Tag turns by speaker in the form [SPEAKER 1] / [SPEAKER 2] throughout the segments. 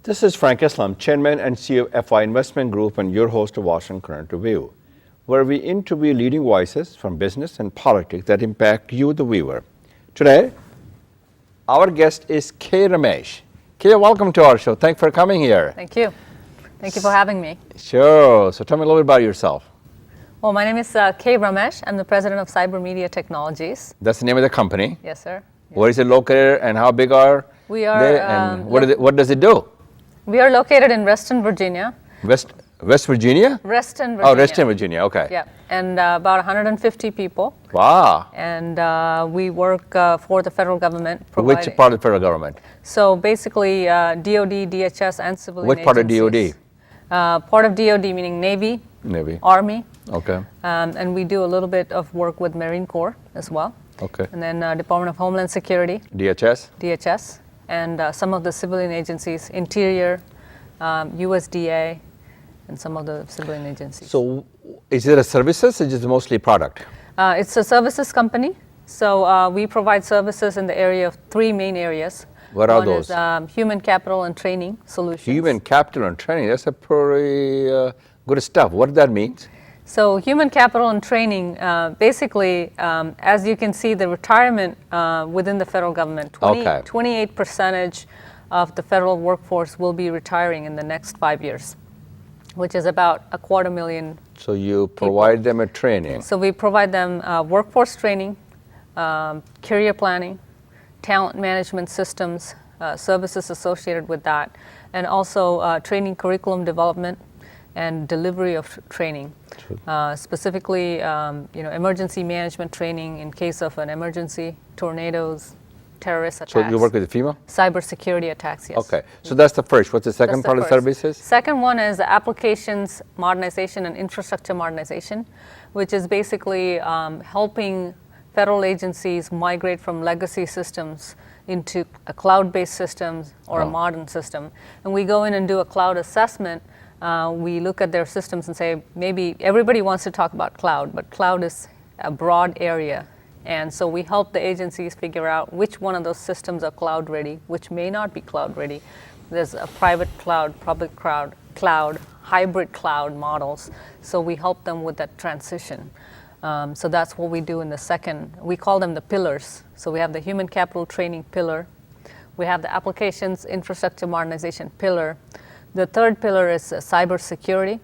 [SPEAKER 1] This is Frank Islam, Chairman and CEO of FI Investment Group, and your host of Washington Current Review, where we interview leading voices from business and politics that impact you, the viewer. Today, our guest is K. Ramesh. K, welcome to our show. Thanks for coming here.
[SPEAKER 2] Thank you. Thank you for having me.
[SPEAKER 1] Sure. So tell me a little bit about yourself.
[SPEAKER 2] Well, my name is K. Ramesh. I'm the president of Cyber Media Technologies.
[SPEAKER 1] That's the name of the company.
[SPEAKER 2] Yes, sir. Yes.
[SPEAKER 1] Where is it located and how big are
[SPEAKER 2] we are,
[SPEAKER 1] they? And what does it do?
[SPEAKER 2] We are located in Reston, Virginia.
[SPEAKER 1] West Virginia?
[SPEAKER 2] Reston, Virginia.
[SPEAKER 1] Oh, Reston, Virginia. Okay.
[SPEAKER 2] Yeah, and about 150 people.
[SPEAKER 1] Wow.
[SPEAKER 2] And we work for the federal government.
[SPEAKER 1] Which part of the federal government?
[SPEAKER 2] So basically, DOD, DHS, and civilian
[SPEAKER 1] Which part of
[SPEAKER 2] agencies. Part of DOD meaning Navy, Army.
[SPEAKER 1] Okay.
[SPEAKER 2] And we do a little bit of work with Marine Corps as well.
[SPEAKER 1] Okay.
[SPEAKER 2] And then Department of Homeland Security. DHS. And some of the civilian agencies, Interior, USDA, and some of the civilian agencies.
[SPEAKER 1] So is it a services or is it mostly product?
[SPEAKER 2] It's a services company. So we provide services in the area of three main areas.
[SPEAKER 1] What are those?
[SPEAKER 2] One is human capital and training solutions.
[SPEAKER 1] Human capital and training, that's a pretty good stuff. What does that mean?
[SPEAKER 2] So human capital and training, basically, as you can see, the retirement within the federal government, 28% of the federal workforce will be retiring in the next 5 years, which is about 250,000.
[SPEAKER 1] So you provide them a training.
[SPEAKER 2] So we provide them workforce training, career planning, talent management systems, services associated with that, and also training curriculum development and delivery of training, specifically, emergency management training in case of an emergency, tornadoes, terrorist attacks.
[SPEAKER 1] So you work with FEMA?
[SPEAKER 2] Cybersecurity attacks, yes.
[SPEAKER 1] Okay, so that's the first. What's the second part of the services?
[SPEAKER 2] Second one is applications modernization and infrastructure modernization, which is basically helping federal agencies migrate from legacy systems into a cloud-based systems or a modern system. And we go in and do a cloud assessment. We look at their systems and say, maybe everybody wants to talk about cloud, but cloud is a broad area. And so we help the agencies figure out which one of those systems are cloud ready, which may not be cloud ready. There's a private cloud, public cloud, hybrid cloud models. So we help them with that transition. So that's what we do in the second. We call them the pillars. So we have the human capital training pillar. We have the applications infrastructure modernization pillar. The third pillar is cybersecurity.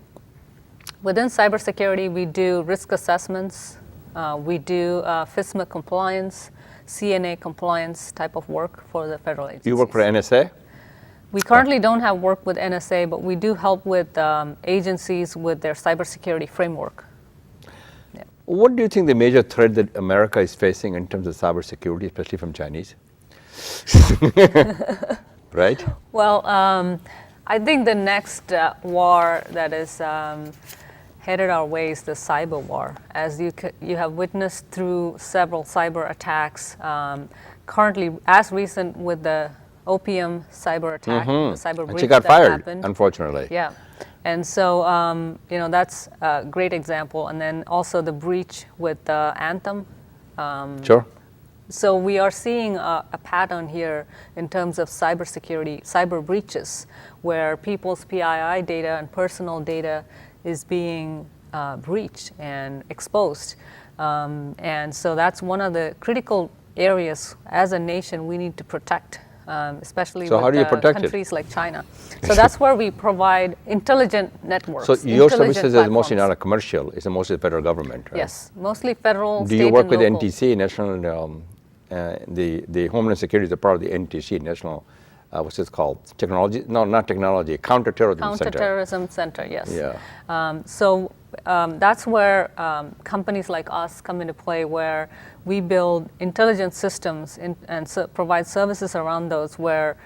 [SPEAKER 2] Within cybersecurity, we do risk assessments. We do FISMA compliance, CNA compliance type of work for the federal agencies.
[SPEAKER 1] You work for NSA?
[SPEAKER 2] We currently don't have work with NSA, but we do help with agencies with their cybersecurity framework. Yeah.
[SPEAKER 1] What do you think the major threat that America is facing in terms of cybersecurity, especially from Chinese? Right?
[SPEAKER 2] Well, I think the next war that is headed our way is the cyber war. As you have witnessed through several cyber attacks, currently as recent with the opium cyber attack, the cyber breach
[SPEAKER 1] she got
[SPEAKER 2] that
[SPEAKER 1] fired,
[SPEAKER 2] happened.
[SPEAKER 1] Unfortunately.
[SPEAKER 2] Yeah, and so that's a great example. And then also the breach with Anthem.
[SPEAKER 1] Sure.
[SPEAKER 2] So we are seeing a pattern here in terms of cybersecurity, cyber breaches, where people's PII data and personal data is being breached and exposed. And so that's one of the critical areas as a nation we need to protect, especially with countries like China. So that's where we provide intelligent networks.
[SPEAKER 1] So your services is mostly not a commercial, it's mostly the federal government, right?
[SPEAKER 2] Yes, mostly federal,
[SPEAKER 1] Do you work with NTC, National, the Homeland Security is a part of the NTC, National, what's it called? Technology? No, not technology, Counterterrorism Center.
[SPEAKER 2] Counterterrorism Center, yes.
[SPEAKER 1] Yeah.
[SPEAKER 2] So that's where companies like us come into play, where we build intelligence systems and provide services around those, where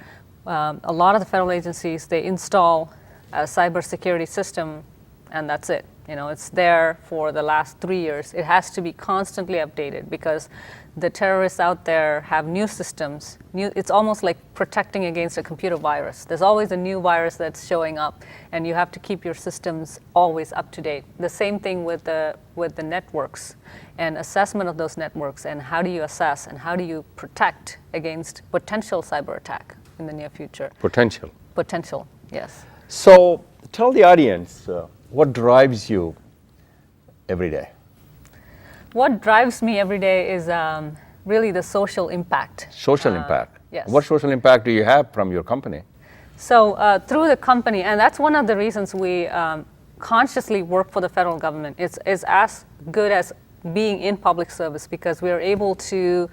[SPEAKER 2] a lot of the federal agencies, they install a cybersecurity system and that's it. It's there for the last 3 years. It has to be constantly updated because the terrorists out there have new systems. It's almost like protecting against a computer virus. There's always a new virus that's showing up, and you have to keep your systems always up to date. The same thing with the networks and assessment of those networks, and how do you assess and how do you protect against potential cyber attack in the near future?
[SPEAKER 1] Potential.
[SPEAKER 2] potential. Yes.
[SPEAKER 1] So tell the audience what drives you every day.
[SPEAKER 2] What drives me every day is really the social impact.
[SPEAKER 1] Social impact.
[SPEAKER 2] Yes.
[SPEAKER 1] What social impact do you have from your company?
[SPEAKER 2] So through the company, and that's one of the reasons we consciously work for the federal government. It's as good as being in public service because we are able to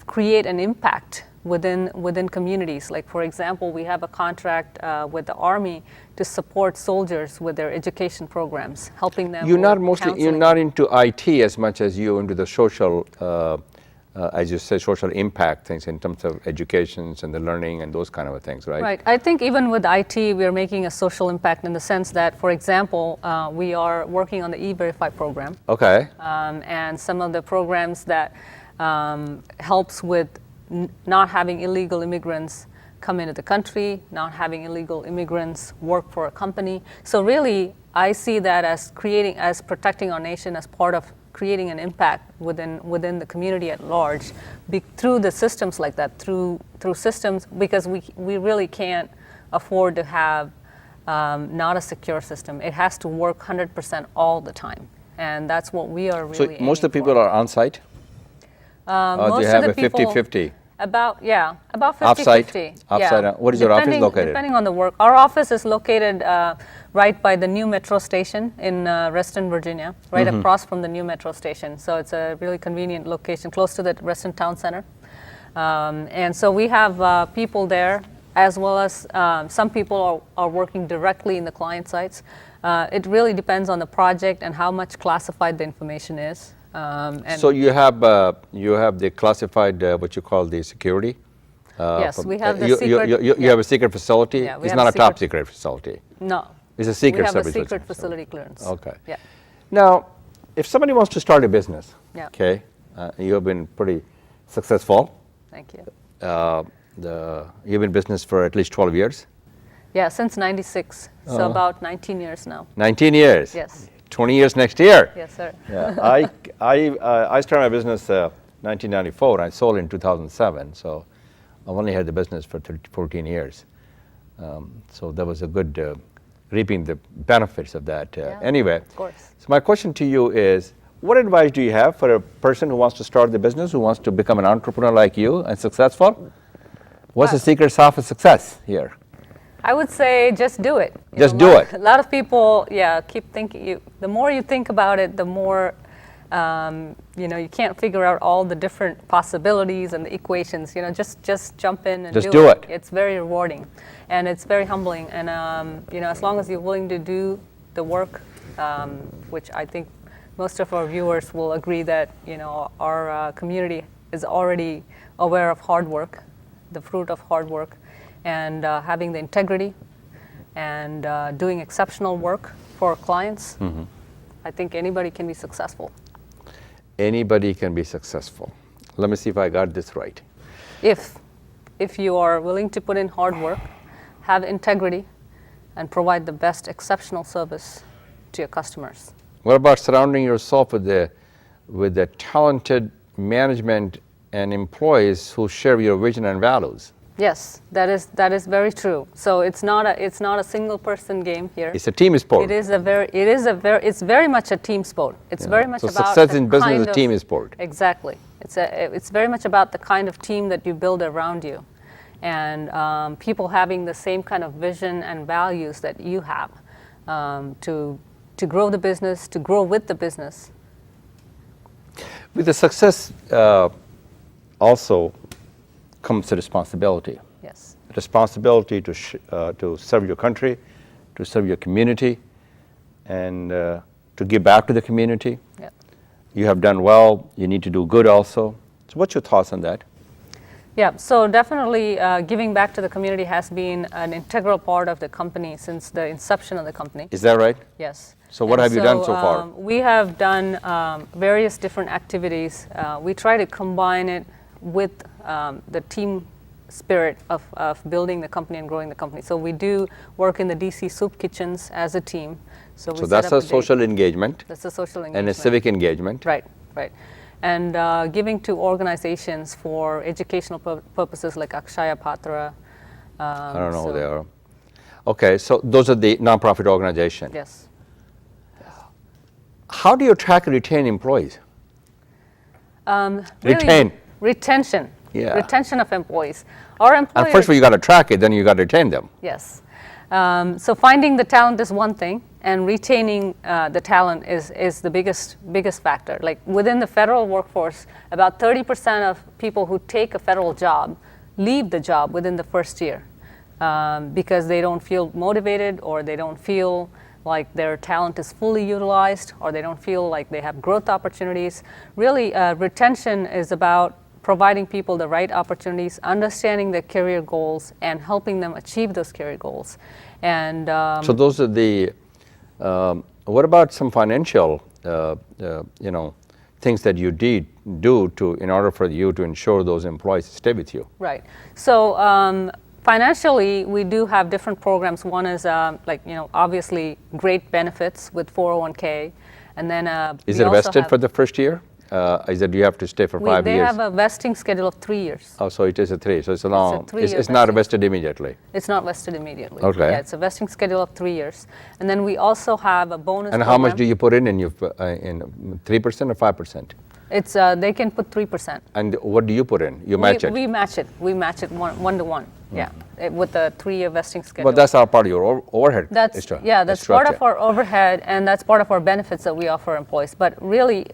[SPEAKER 2] create an impact within communities. Like for example, we have a contract with the Army to support soldiers with their education programs, helping them.
[SPEAKER 1] You're not
[SPEAKER 2] with
[SPEAKER 1] you're
[SPEAKER 2] counseling.
[SPEAKER 1] not into IT as much as you into the social, as you say, social impact things in terms of educations and the learning and those kind of things, right?
[SPEAKER 2] Right. I think even with IT, we are making a social impact in the sense that, for example, we are working on the E-Verify program.
[SPEAKER 1] Okay.
[SPEAKER 2] And some of the programs that helps with not having illegal immigrants come into the country, not having illegal immigrants work for a company. So really, I see that as protecting our nation as part of creating an impact within the community at large through the systems like that, through systems, because we really can't afford to have not a secure system. It has to work 100% all the time. And that's what we are really
[SPEAKER 1] So most of the people
[SPEAKER 2] for.
[SPEAKER 1] are on site?
[SPEAKER 2] Most
[SPEAKER 1] they
[SPEAKER 2] of
[SPEAKER 1] have
[SPEAKER 2] the
[SPEAKER 1] a
[SPEAKER 2] people,
[SPEAKER 1] 50-50?
[SPEAKER 2] About 50-50.
[SPEAKER 1] Offsite? Offsite. What is your office located?
[SPEAKER 2] Depending on the work. Our office is located right by the new metro station in Reston, Virginia, right across from the new metro station. So it's a really convenient location, close to the Reston Town Center. And so we have people there, as well as some people are working directly in the client sites. It really depends on the project and how much classified the information is. And
[SPEAKER 1] So you have the classified, what you call the security?
[SPEAKER 2] Yes, we have the
[SPEAKER 1] you,
[SPEAKER 2] secret.
[SPEAKER 1] You have a secret facility?
[SPEAKER 2] Yeah, we
[SPEAKER 1] it's
[SPEAKER 2] have
[SPEAKER 1] not
[SPEAKER 2] a
[SPEAKER 1] a top
[SPEAKER 2] secret-
[SPEAKER 1] secret facility.
[SPEAKER 2] No.
[SPEAKER 1] It's a secret
[SPEAKER 2] We have a
[SPEAKER 1] service
[SPEAKER 2] secret
[SPEAKER 1] facility.
[SPEAKER 2] facility clearance.
[SPEAKER 1] Okay.
[SPEAKER 2] Yeah.
[SPEAKER 1] Now, if somebody wants to start a business,
[SPEAKER 2] Yeah.
[SPEAKER 1] okay, you have been pretty successful.
[SPEAKER 2] Thank you.
[SPEAKER 1] You've been in business for at least 12 years?
[SPEAKER 2] Yeah, since '96, so about 19 years now.
[SPEAKER 1] 19 years?
[SPEAKER 2] Yes.
[SPEAKER 1] 20 years next year?
[SPEAKER 2] Yes, sir.
[SPEAKER 1] Yeah, I started my business 1994. I sold in 2007, so I've only had the business for 14 years. So that was a good reaping the benefits of that.
[SPEAKER 2] Yeah,
[SPEAKER 1] Anyway,
[SPEAKER 2] of course.
[SPEAKER 1] so my question to you is, what advice do you have for a person who wants to start the business, who wants to become an entrepreneur like you and successful? What's the secret sauce of success here?
[SPEAKER 2] I would say just do it.
[SPEAKER 1] Just do it.
[SPEAKER 2] A lot of people, keep thinking. The more you think about it, the more, you can't figure out all the different possibilities and the equations. Just jump in and
[SPEAKER 1] Just
[SPEAKER 2] do
[SPEAKER 1] do
[SPEAKER 2] it.
[SPEAKER 1] it.
[SPEAKER 2] It's very rewarding, and it's very humbling. And as long as you're willing to do the work, which I think most of our viewers will agree that our community is already aware of hard work, the fruit of hard work, and having the integrity and doing exceptional work for clients. I think anybody can be successful.
[SPEAKER 1] Anybody can be successful. Let me see if I got this right.
[SPEAKER 2] If you are willing to put in hard work, have integrity, and provide the best exceptional service to your customers.
[SPEAKER 1] What about surrounding yourself with the talented management and employees who share your vision and values?
[SPEAKER 2] Yes, that is very true. So it's not a single person game here.
[SPEAKER 1] It's a team sport.
[SPEAKER 2] It's very much a team sport. It's very much
[SPEAKER 1] So
[SPEAKER 2] about
[SPEAKER 1] success
[SPEAKER 2] the
[SPEAKER 1] in business
[SPEAKER 2] kind
[SPEAKER 1] is a
[SPEAKER 2] of-
[SPEAKER 1] team sport.
[SPEAKER 2] Exactly. It's very much about the kind of team that you build around you, and people having the same kind of vision and values that you have to grow the business, to grow with the business.
[SPEAKER 1] With the success also comes the responsibility.
[SPEAKER 2] Yes.
[SPEAKER 1] Responsibility to serve your country, to serve your community, and to give back to the community.
[SPEAKER 2] Yeah.
[SPEAKER 1] You have done well. You need to do good also. So what's your thoughts on that?
[SPEAKER 2] Yeah, so definitely giving back to the community has been an integral part of the company since the inception of the company.
[SPEAKER 1] Is that right?
[SPEAKER 2] Yes.
[SPEAKER 1] So what have you done so far?
[SPEAKER 2] We have done various different activities. We try to combine it with the team spirit of building the company and growing the company. So we do work in the DC soup kitchens as a team. So
[SPEAKER 1] that's a social engagement.
[SPEAKER 2] That's a social engagement.
[SPEAKER 1] And a civic engagement.
[SPEAKER 2] Right. And giving to organizations for educational purposes like Akshaya Patra.
[SPEAKER 1] I don't know who they are. Okay, so those are the nonprofit organizations.
[SPEAKER 2] Yes.
[SPEAKER 1] How do you attract and retain employees?
[SPEAKER 2] Really,
[SPEAKER 1] Retain.
[SPEAKER 2] Retention.
[SPEAKER 1] Yeah.
[SPEAKER 2] Retention of employees. Our employers.
[SPEAKER 1] And first of all, you got to track it, then you got to retain them.
[SPEAKER 2] Yes. So finding the talent is one thing, and retaining the talent is the biggest factor. Like within the federal workforce, about 30% of people who take a federal job leave the job within the first year because they don't feel motivated, or they don't feel like their talent is fully utilized, or they don't feel like they have growth opportunities. Really, retention is about providing people the right opportunities, understanding their career goals, and helping them achieve those career goals. And
[SPEAKER 1] so those are the. What about some financial, things that you do in order for you to ensure those employees stay with you?
[SPEAKER 2] Right. So financially, we do have different programs. One is obviously great benefits with 401k, and then
[SPEAKER 1] Is
[SPEAKER 2] we
[SPEAKER 1] it
[SPEAKER 2] also
[SPEAKER 1] vested
[SPEAKER 2] have-
[SPEAKER 1] for the first year? Is that you have to stay for 5
[SPEAKER 2] They
[SPEAKER 1] years?
[SPEAKER 2] have a vesting schedule of 3 years.
[SPEAKER 1] Oh, so it is a 3. So it's a long.
[SPEAKER 2] 3-year
[SPEAKER 1] It's not
[SPEAKER 2] vesting.
[SPEAKER 1] vested immediately.
[SPEAKER 2] It's not vested immediately.
[SPEAKER 1] Okay.
[SPEAKER 2] Yeah, it's a vesting schedule of 3 years, and then we also have a bonus.
[SPEAKER 1] And how much
[SPEAKER 2] program.
[SPEAKER 1] do you put in your in 3% or 5%?
[SPEAKER 2] It's they can put 3%.
[SPEAKER 1] And what do you put in? You match it.
[SPEAKER 2] We match it. We match it one to one. Yeah, with a 3-year vesting schedule.
[SPEAKER 1] But that's all part of your overhead.
[SPEAKER 2] That's part of our overhead, and that's part of our benefits that we offer employees. But really,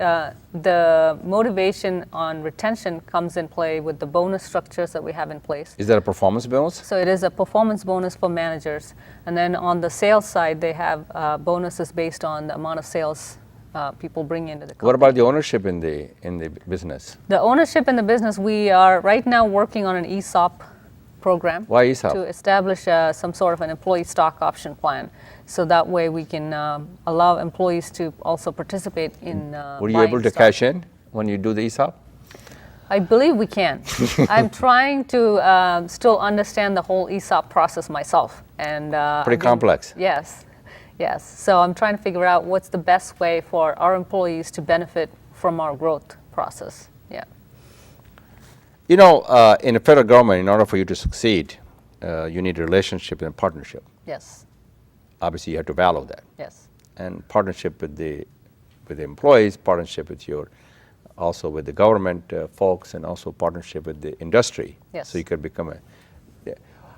[SPEAKER 2] the motivation on retention comes in play with the bonus structures that we have in place.
[SPEAKER 1] Is that a performance bonus?
[SPEAKER 2] So it is a performance bonus for managers, and then on the sales side, they have bonuses based on the amount of sales people bring into the company.
[SPEAKER 1] What about the ownership in the business?
[SPEAKER 2] The ownership in the business? We are right now working on an ESOP program.
[SPEAKER 1] Why ESOP?
[SPEAKER 2] To establish some sort of an employee stock option plan, so that way we can allow employees to also participate in.
[SPEAKER 1] Were you able to cash in when you do the ESOP?
[SPEAKER 2] I believe we can. I'm trying to still understand the whole ESOP process myself, and
[SPEAKER 1] Pretty complex.
[SPEAKER 2] Yes. So I'm trying to figure out what's the best way for our employees to benefit from our growth process. Yeah.
[SPEAKER 1] You know, in the federal government, in order for you to succeed, you need a relationship and a partnership.
[SPEAKER 2] Yes.
[SPEAKER 1] Obviously, you have to value that.
[SPEAKER 2] Yes.
[SPEAKER 1] And partnership with the employees, partnership with also with the government folks, and also partnership with the industry.
[SPEAKER 2] Yes.
[SPEAKER 1] So you could become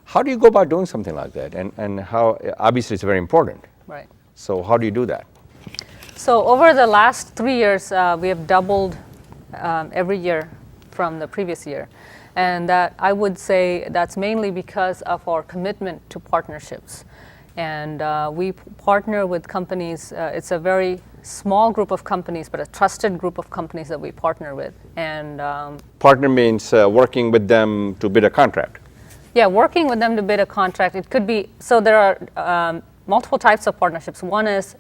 [SPEAKER 1] How do you go about doing something like that? And how, obviously it's very important.
[SPEAKER 2] Right.
[SPEAKER 1] So how do you do that?
[SPEAKER 2] So over the last 3 years, we have doubled every year from the previous year. And that, I would say, that's mainly because of our commitment to partnerships. And we partner with companies. It's a very small group of companies, but a trusted group of companies that we partner with. And
[SPEAKER 1] Partner means working with them to bid a contract.
[SPEAKER 2] yeah, working with them to bid a contract. It could be, so there are multiple types of partnerships. One is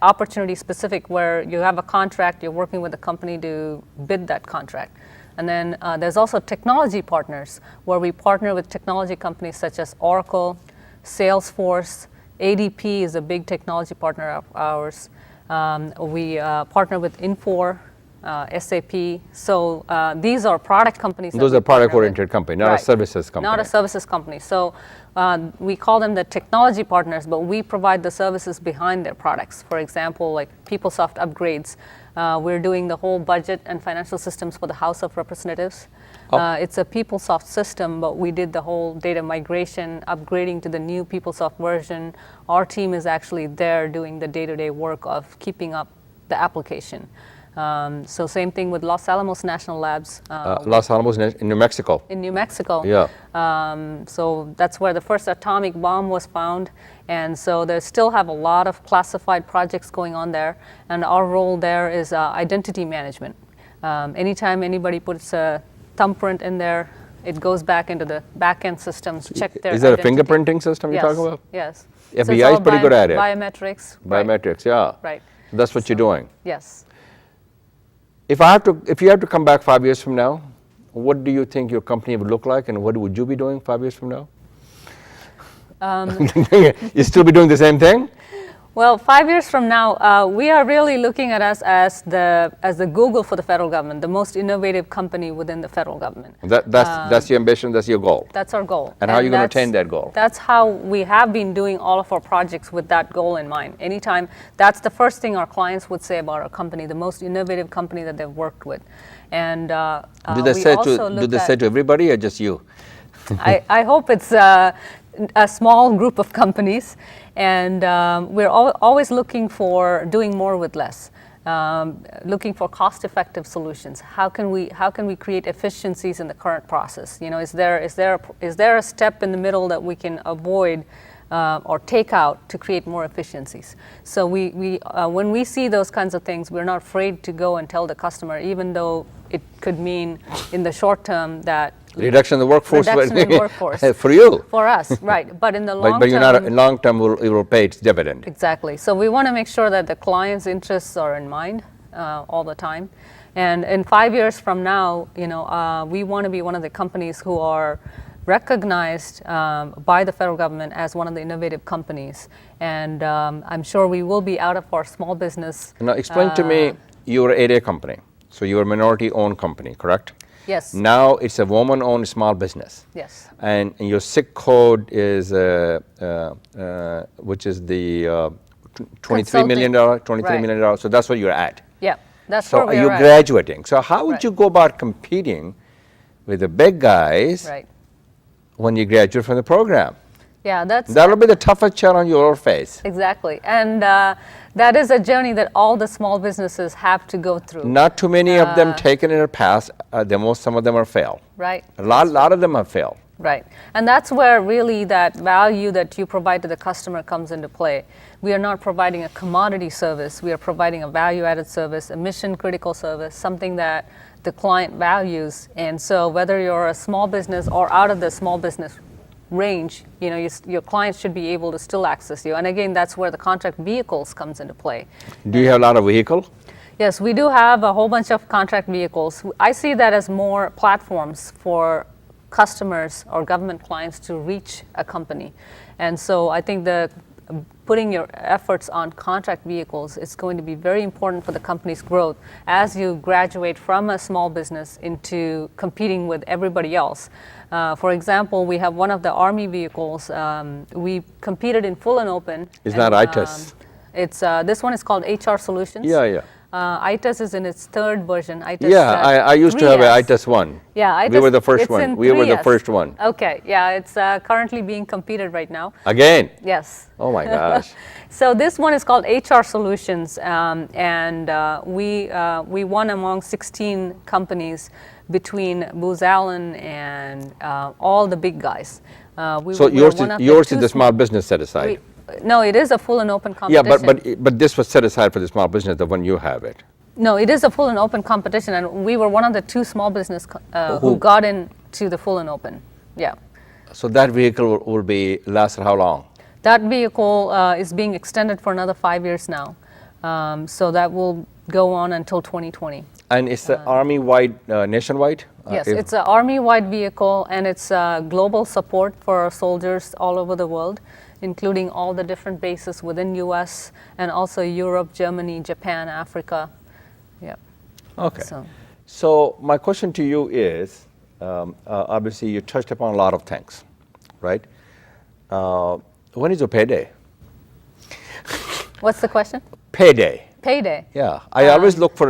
[SPEAKER 2] opportunity specific, where you have a contract, you're working with a company to bid that contract. And then there's also technology partners, where we partner with technology companies such as Oracle, Salesforce, ADP is a big technology partner of ours. We partner with Infor, SAP. So these are product companies.
[SPEAKER 1] Those are product-oriented companies, not a
[SPEAKER 2] Right.
[SPEAKER 1] services company.
[SPEAKER 2] Not a services company. So we call them the technology partners, but we provide the services behind their products. For example, like PeopleSoft upgrades. We're doing the whole budget and financial systems for the House of Representatives. It's a PeopleSoft system, but we did the whole data migration, upgrading to the new PeopleSoft version. Our team is actually there doing the day-to-day work of keeping up the application. So same thing with Los Alamos National Labs.
[SPEAKER 1] Los Alamos in New Mexico.
[SPEAKER 2] In New Mexico.
[SPEAKER 1] Yeah.
[SPEAKER 2] So that's where the first atomic bomb was found. And so they still have a lot of classified projects going on there. And our role there is identity management. Anytime anybody puts a thumbprint in there, it goes back into the back-end systems, check their
[SPEAKER 1] Is that
[SPEAKER 2] identity.
[SPEAKER 1] a fingerprinting system you're talking about?
[SPEAKER 2] Yes.
[SPEAKER 1] FBI is pretty good at it.
[SPEAKER 2] Biometrics. Right.
[SPEAKER 1] Biometrics, yeah.
[SPEAKER 2] Right.
[SPEAKER 1] That's what you're doing.
[SPEAKER 2] Yes.
[SPEAKER 1] If you have to come back 5 years from now, what do you think your company would look like, and what would you be doing 5 years from now? You still be doing the same thing?
[SPEAKER 2] Well, 5 years from now, we are really looking at us as the Google for the federal government, the most innovative company within the federal government.
[SPEAKER 1] That's your ambition, that's your goal.
[SPEAKER 2] That's our goal.
[SPEAKER 1] And how are you going to attain that goal?
[SPEAKER 2] That's how we have been doing all of our projects with that goal in mind. Anytime, that's the first thing our clients would say about our company, the most innovative company that they've worked with. And
[SPEAKER 1] do they say to everybody or just you?
[SPEAKER 2] I hope it's a small group of companies, and we're always looking for doing more with less, looking for cost-effective solutions. How can we create efficiencies in the current process? You know, is there a step in the middle that we can avoid or take out to create more efficiencies? So when we see those kinds of things, we're not afraid to go and tell the customer, even though it could mean in the short term that
[SPEAKER 1] reduction in the workforce. For you.
[SPEAKER 2] For us, right. But in the long term.
[SPEAKER 1] But you're not, in long term, it will pay its dividend.
[SPEAKER 2] Exactly. So we want to make sure that the client's interests are in mind all the time. And in 5 years from now, you know, we want to be one of the companies who are recognized by the federal government as one of the innovative companies. And I'm sure we will be out of our small business.
[SPEAKER 1] Now explain to me, you're an 8A company. So you're a minority-owned company, correct?
[SPEAKER 2] Yes.
[SPEAKER 1] Now it's a woman-owned small business.
[SPEAKER 2] Yes.
[SPEAKER 1] And your SIC code is, which is the $23 million. So that's what you're at.
[SPEAKER 2] Yeah, that's where we are.
[SPEAKER 1] So you're graduating. So how would you go about competing with the big guys when you graduate from the program?
[SPEAKER 2] Yeah,
[SPEAKER 1] that'll be the toughest challenge you'll face.
[SPEAKER 2] Exactly. And that is a journey that all the small businesses have to go through.
[SPEAKER 1] Not too many of them taken in the past. Some of them are failed.
[SPEAKER 2] Right.
[SPEAKER 1] A lot of them have failed.
[SPEAKER 2] Right. And that's where really that value that you provide to the customer comes into play. We are not providing a commodity service. We are providing a value-added service, a mission-critical service, something that the client values. And so whether you're a small business or out of the small business range, you know, your clients should be able to still access you. And again, that's where the contract vehicles comes into play.
[SPEAKER 1] Do you have a lot of vehicles?
[SPEAKER 2] Yes, we do have a whole bunch of contract vehicles. I see that as more platforms for customers or government clients to reach a company. And so I think putting your efforts on contract vehicles is going to be very important for the company's growth as you graduate from a small business into competing with everybody else. For example, we have one of the Army vehicles. We competed in full and open.
[SPEAKER 1] It's not ITIS.
[SPEAKER 2] This one is called HR Solutions.
[SPEAKER 1] Yeah.
[SPEAKER 2] ITIS is in its third version. ITIS,
[SPEAKER 1] I used to have an ITIS 1.
[SPEAKER 2] Yeah, ITIS,
[SPEAKER 1] we were the first one. We were the first one.
[SPEAKER 2] Okay, yeah, it's currently being competed right now.
[SPEAKER 1] Again?
[SPEAKER 2] Yes.
[SPEAKER 1] Oh my gosh.
[SPEAKER 2] So this one is called HR Solutions, and we won among 16 companies between Booz Allen and all the big guys.
[SPEAKER 1] So yours is the small business set aside?
[SPEAKER 2] No, it is a full and open competition.
[SPEAKER 1] Yeah, but this was set aside for the small business, the one you have it.
[SPEAKER 2] No, it is a full and open competition, and we were one of the 2 small business who got into the full and open. Yeah.
[SPEAKER 1] So that vehicle will be last how long?
[SPEAKER 2] That vehicle is being extended for another 5 years now. So that will go on until 2020.
[SPEAKER 1] And it's the Army-wide, nationwide?
[SPEAKER 2] Yes, it's an Army-wide vehicle, and it's global support for our soldiers all over the world, including all the different bases within U.S. and also Europe, Germany, Japan, Africa. Yeah.
[SPEAKER 1] Okay. So my question to you is, obviously you touched upon a lot of things, right? When is your payday?
[SPEAKER 2] What's the question?
[SPEAKER 1] Payday.
[SPEAKER 2] Payday.
[SPEAKER 1] Yeah, I always look for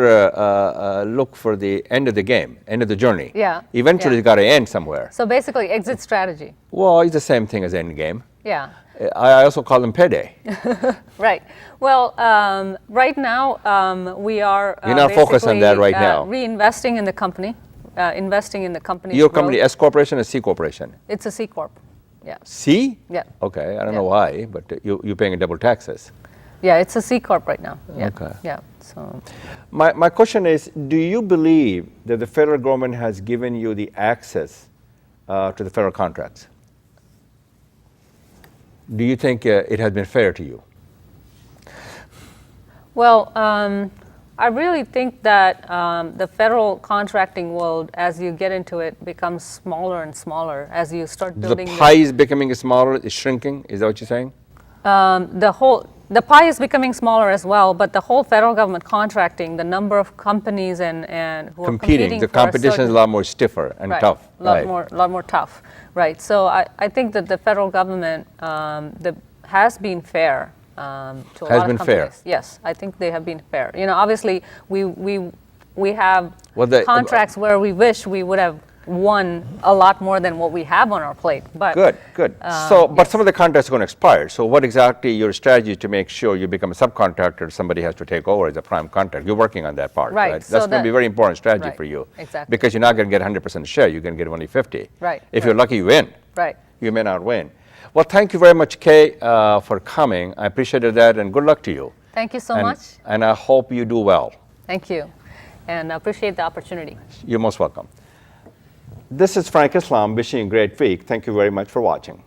[SPEAKER 1] the end of the game, end of the journey.
[SPEAKER 2] Yeah.
[SPEAKER 1] Eventually, it's got to end somewhere.
[SPEAKER 2] So basically, exit strategy.
[SPEAKER 1] Well, it's the same thing as end game.
[SPEAKER 2] Yeah.
[SPEAKER 1] I also call them payday.
[SPEAKER 2] Right. Well, right now we are.
[SPEAKER 1] You're not focused on that right now.
[SPEAKER 2] Reinvesting in the company, investing in the company.
[SPEAKER 1] Your company, S corporation or C corporation?
[SPEAKER 2] It's a C corp. Yeah.
[SPEAKER 1] C?
[SPEAKER 2] Yeah.
[SPEAKER 1] Okay, I don't know why, but you're paying double taxes.
[SPEAKER 2] Yeah, it's a C corp right now. Yeah.
[SPEAKER 1] Okay.
[SPEAKER 2] Yeah. So.
[SPEAKER 1] My question is, do you believe that the federal government has given you the access to the federal contracts? Do you think it has been fair to you?
[SPEAKER 2] Well, I really think that the federal contracting world, as you get into it, becomes smaller and smaller as you start building.
[SPEAKER 1] The pie is becoming smaller, it's shrinking. Is that what you're saying?
[SPEAKER 2] the pie is becoming smaller as well, but the whole federal government contracting, the number of companies and who are competing
[SPEAKER 1] The
[SPEAKER 2] for a
[SPEAKER 1] competition is
[SPEAKER 2] certain-
[SPEAKER 1] a lot more stiffer and
[SPEAKER 2] right,
[SPEAKER 1] tough.
[SPEAKER 2] lot more tough, right? So I think that the federal government has been fair to a
[SPEAKER 1] Has
[SPEAKER 2] lot
[SPEAKER 1] been
[SPEAKER 2] of
[SPEAKER 1] fair.
[SPEAKER 2] companies. Yes, I think they have been fair. You know, obviously we have
[SPEAKER 1] Well,
[SPEAKER 2] contracts where we wish we would have won a lot more than what we have on our plate. But
[SPEAKER 1] Good. But some of the contracts are going to expire. So what exactly your strategy to make sure you become a subcontractor, somebody has to take over as a prime contractor? You're working on that part,
[SPEAKER 2] Right,
[SPEAKER 1] right?
[SPEAKER 2] so
[SPEAKER 1] That's going to be a very important strategy
[SPEAKER 2] right,
[SPEAKER 1] for you.
[SPEAKER 2] exactly.
[SPEAKER 1] Because you're not going to get 100% share, you're going to get only 50.
[SPEAKER 2] Right,
[SPEAKER 1] If you're lucky, you win.
[SPEAKER 2] right.
[SPEAKER 1] You may not win. Well, thank you very much, Kay, for coming. I appreciated that, and good luck to you.
[SPEAKER 2] Thank you so much.
[SPEAKER 1] And I hope you do well.
[SPEAKER 2] Thank you, and I appreciate the opportunity.
[SPEAKER 1] You're most welcome. This is Frank Islam wishing you a great week. Thank you very much for watching.